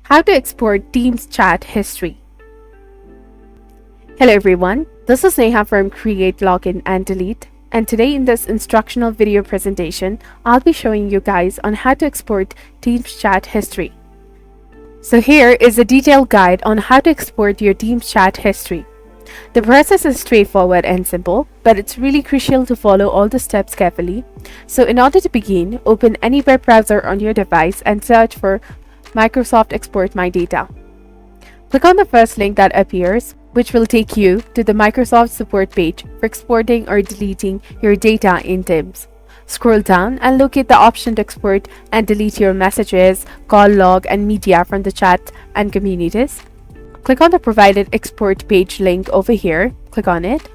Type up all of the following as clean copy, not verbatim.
How to export Teams chat history. Hello everyone, this is Neha from Create, Login and Delete, and today in this instructional video presentation, I'll be showing you guys on how to export Teams chat history. So here is a detailed guide on how to export your Teams chat history. The process is straightforward and simple, but it's really crucial to follow all the steps carefully. So in order to begin, open any web browser on your device and search for Microsoft Export My Data. Click on the first link that appears, which will take you to the Microsoft support page for exporting or deleting your data in Teams. Scroll down and locate the option to export and delete your messages, call log, and media from the chat and communities. Click on the provided export page link over here. Click on it.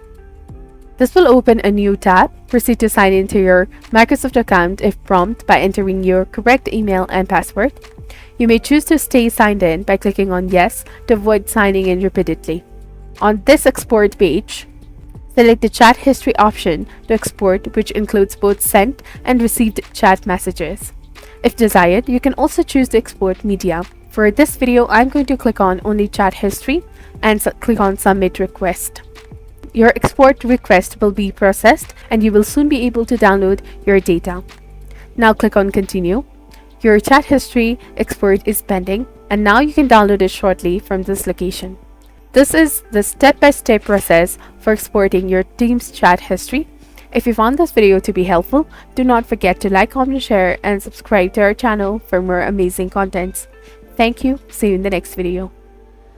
This will open a new tab. Proceed to sign into your Microsoft account if prompted by entering your correct email and password. You may choose to stay signed in by clicking on Yes to avoid signing in repeatedly. On this export page, select the chat history option to export, which includes both sent and received chat messages. If desired, you can also choose to export media. For this video, I'm going to click on only chat history and click on Submit Request. Your export request will be processed and you will soon be able to download your data. Now click on Continue. Your chat history export is pending and now you can download it shortly from this location. This is the step-by-step process for exporting your Teams chat history. If you found this video to be helpful, do not forget to like, comment, share, and subscribe to our channel for more amazing contents. Thank you. See you in the next video.